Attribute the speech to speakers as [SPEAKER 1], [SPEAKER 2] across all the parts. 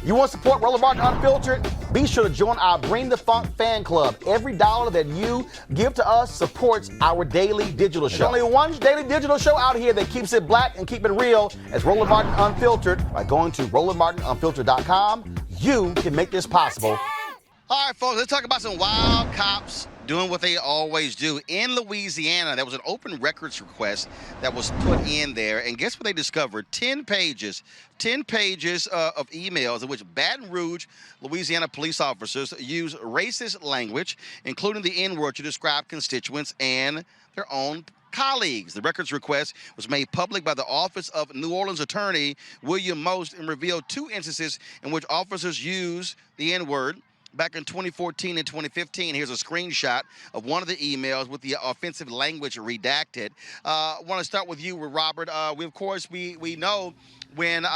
[SPEAKER 1] You want to support Roland Martin Unfiltered? Be sure to join our Bring the Funk fan club. Every dollar that you give to us supports our daily digital show. There's only one daily digital show out here that keeps it black and keep it real as Roland Martin Unfiltered. By going to RolandMartinUnfiltered.com, you can make this possible. All right, folks, let's talk about some wild cops doing what they always do. In Louisiana, there was an open records request that was put in there, and guess what they discovered? 10 pages of emails in which Baton Rouge, Louisiana police officers use racist language, including the N-word, to describe constituents and their own colleagues. The records request was made public by the Office of New Orleans Attorney William Most and revealed 2 instances in which officers used the N-word back in 2014 and 2015. Here's a screenshot of one of the emails with the offensive language redacted. I want to start with you, Robert. We know when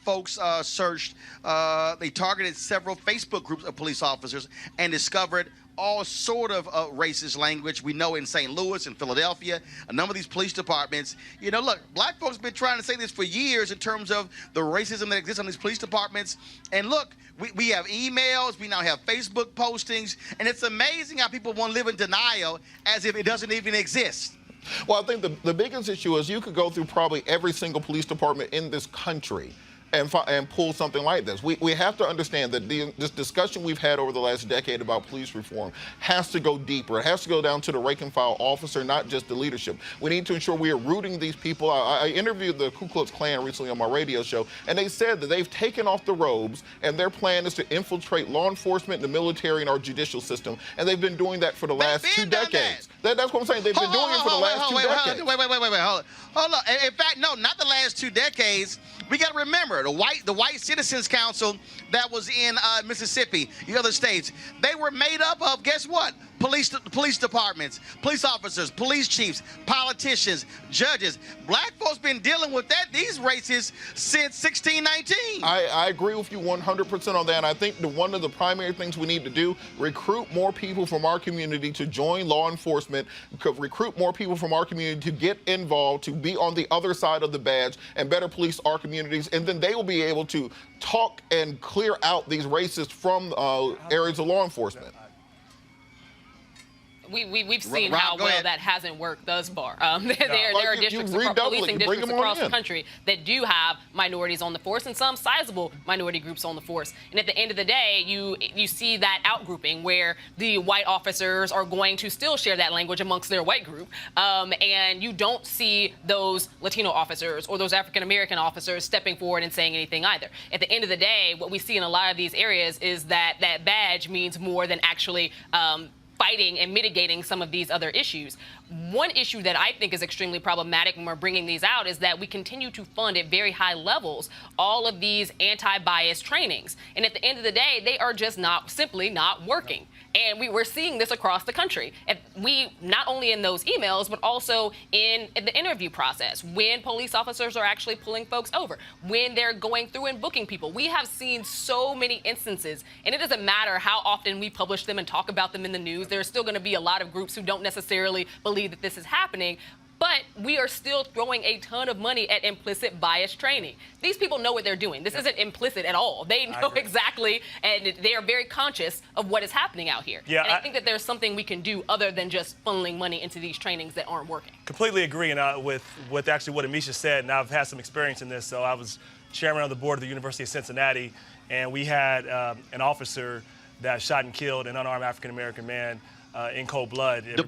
[SPEAKER 1] folks searched, they targeted several Facebook groups of police officers and discovered all sort of racist language. We know in St. Louis and Philadelphia, a number of these police departments, you know, look, black folks have been trying to say this for years in terms of the racism that exists on these police departments. And look, we have emails, we now have Facebook postings, and it's amazing how people want to live in denial as if it doesn't even exist.
[SPEAKER 2] Well, I think the biggest issue is you could go through probably every single police department in this country and pull something like this. We have to understand that this discussion we've had over the last decade about police reform has to go deeper. It has to go down to the rank and file officer, not just the leadership. We need to ensure we are rooting these people. I interviewed the Ku Klux Klan recently on my radio show, and they said that they've taken off the robes, and their plan is to infiltrate law enforcement, the military, and our judicial system. And they've been doing that for the last 2 decades. That's what I'm saying. They've been doing it for the last 2 decades.
[SPEAKER 1] Hold on. In fact, no, not the last 2 decades. We got to remember, the White Citizens Council that was in Mississippi, the other states, they were made up of, guess what? Police departments, police officers, police chiefs, politicians, judges. Black folks been dealing with these races since 1619.
[SPEAKER 2] I agree with you 100% on that. And I think one of the primary things we need to do, recruit more people from our community to join law enforcement, recruit more people from our community to get involved, to be on the other side of the badge and better police our communities. And then they will be able to talk and clear out these racists from areas of law enforcement.
[SPEAKER 3] We've seen how well that hasn't worked thus far. There are districts, policing districts across the country that do have minorities on the force and some sizable minority groups on the force. And at the end of the day, you see that outgrouping where the white officers are going to still share that language amongst their white group. And you don't see those Latino officers or those African-American officers stepping forward and saying anything either. At the end of the day, what we see in a lot of these areas is that that badge means more than actually fighting and mitigating some of these other issues. One issue that I think is extremely problematic when we're bringing these out is that we continue to fund at very high levels all of these anti-bias trainings. And at the end of the day, they are just simply not working. And we're seeing this across the country. And we, not only in those emails, but also in the interview process, when police officers are actually pulling folks over, when they're going through and booking people. We have seen so many instances, and it doesn't matter how often we publish them and talk about them in the news. There's still going to be a lot of groups who don't necessarily believe that this is happening. But we are still throwing a ton of money at implicit bias training. These people know what they're doing. This isn't implicit at all. They know exactly, and they are very conscious of what is happening out here. Yeah, and I think that there's something we can do other than just funneling money into these trainings that aren't working.
[SPEAKER 4] Completely agree, and with actually what Amisha said, and I've had some experience in this. So I was chairman of the board of the University of Cincinnati, and we had an officer that shot and killed an unarmed African-American man in cold blood.
[SPEAKER 1] That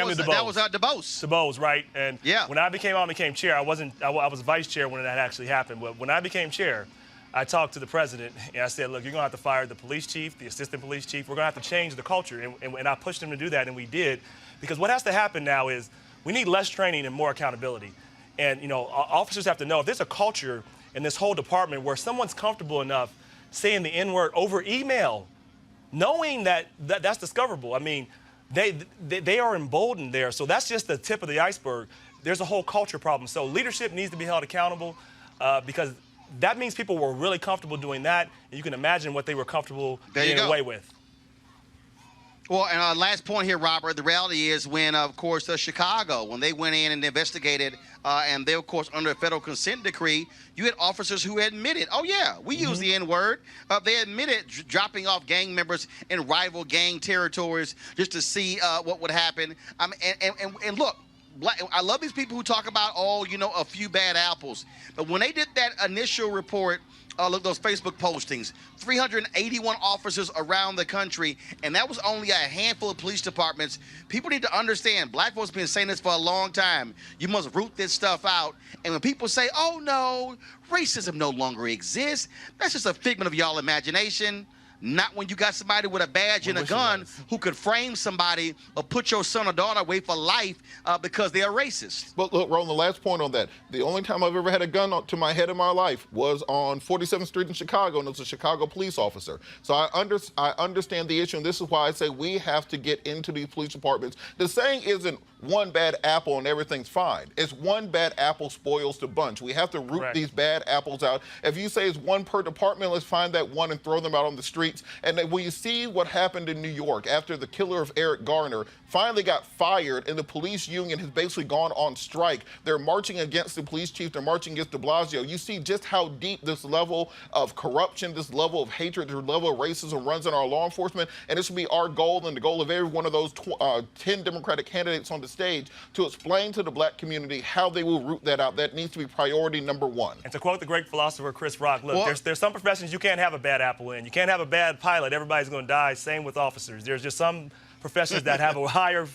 [SPEAKER 1] was DuBose.
[SPEAKER 4] DuBose, right? And when I became chair, I was vice chair when that actually happened. But when I became chair, I talked to the president and I said, look, you're going to have to fire the police chief, the assistant police chief. We're going to have to change the culture. And I pushed him to do that, and we did. Because what has to happen now is we need less training and more accountability. And, you know, officers have to know if there's a culture in this whole department where someone's comfortable enough saying the N-word over email, knowing that that's discoverable. I mean, they are emboldened there. So that's just the tip of the iceberg. There's a whole culture problem. So leadership needs to be held accountable because that means people were really comfortable doing that. And you can imagine what they were comfortable getting away with.
[SPEAKER 5] Well, and last point here, Robert, the reality is when, of course, Chicago, when they went in and investigated, and they, of course, under a federal consent decree, you had officers who admitted, oh, yeah, we use the N-word. They admitted dropping off gang members in rival gang territories just to see what would happen. And look, I love these people who talk about, a few bad apples. But when they did that initial report, look, those Facebook postings, 381 officers around the country, and that was only a handful of police departments. People need to understand, black folks have been saying this for a long time. You must root this stuff out. And when people say, oh, no, racism no longer exists, that's just a figment of y'all imagination. Not when you got somebody with a badge and a gun who could frame somebody or put your son or daughter away for life because they are racist.
[SPEAKER 2] But look, Roland, the last point on that. The only time I've ever had a gun to my head in my life was on 47th Street in Chicago, and it was a Chicago police officer. So I understand the issue, and this is why I say we have to get into these police departments. The saying isn't one bad apple and everything's fine. It's one bad apple spoils the bunch. We have to root these bad apples out. If you say it's one per department, let's find that one and throw them out on the streets. And then when you see what happened in New York after the killer of Eric Garner finally got fired and the police union has basically gone on strike, they're marching against the police chief, they're marching against de Blasio. You see just how deep this level of corruption, this level of hatred, this level of racism runs in our law enforcement. And this should be our goal and the goal of every one of those 10 Democratic candidates on the stage to explain to the black community how they will root that out. That needs to be priority number one.
[SPEAKER 4] And to quote the great philosopher Chris Rock, look, there's some professions you can't have a bad apple in. You can't have a bad pilot. Everybody's going to die. Same with officers. There's just some professions that have a higher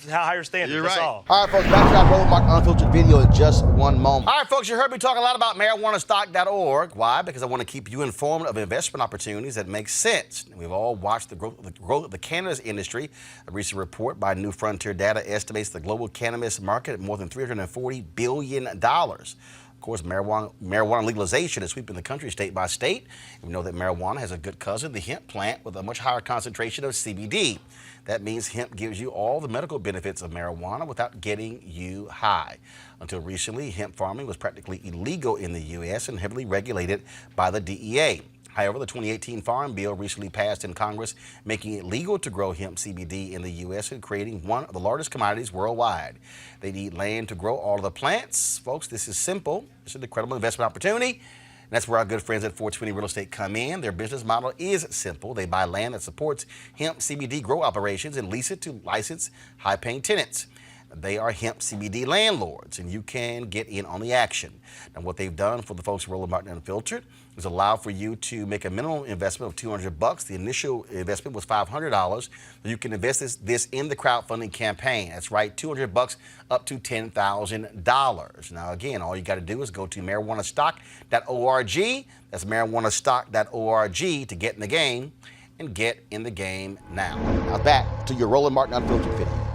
[SPEAKER 4] standard.
[SPEAKER 5] You're
[SPEAKER 4] That's
[SPEAKER 5] right.
[SPEAKER 4] all.
[SPEAKER 1] All right, folks, back to that Roland Martin Unfiltered video in just one moment. All right, folks, you heard me talk a lot about marijuanastock.org. Why? Because I want to keep you informed of investment opportunities that make sense. We've all watched the growth of the cannabis industry. A recent report by New Frontier Data estimates the global cannabis market at more than $340 billion. Of course, marijuana legalization is sweeping the country state by state. We know that marijuana has a good cousin, the hemp plant, with a much higher concentration of CBD. That means hemp gives you all the medical benefits of marijuana without getting you high. Until recently, hemp farming was practically illegal in the U.S. and heavily regulated by the DEA. However, the 2018 Farm Bill recently passed in Congress, making it legal to grow hemp CBD in the U.S. and creating one of the largest commodities worldwide. They need land to grow all of the plants. Folks, this is simple. It's an incredible investment opportunity. And that's where our good friends at 420 Real Estate come in. Their business model is simple. They buy land that supports hemp CBD grow operations and lease it to licensed, high-paying tenants. They are hemp CBD landlords, and you can get in on the action. Now, what they've done for the folks at Roland Martin Unfiltered is allow for you to make a minimum investment of $200. The initial investment was $500. You can invest this in the crowdfunding campaign. That's right, $200 up to $10,000. Now, again, all you got to do is go to marijuanastock.org. That's marijuanastock.org to get in the game, and get in the game now. Now back to your Roland Martin Unfiltered video.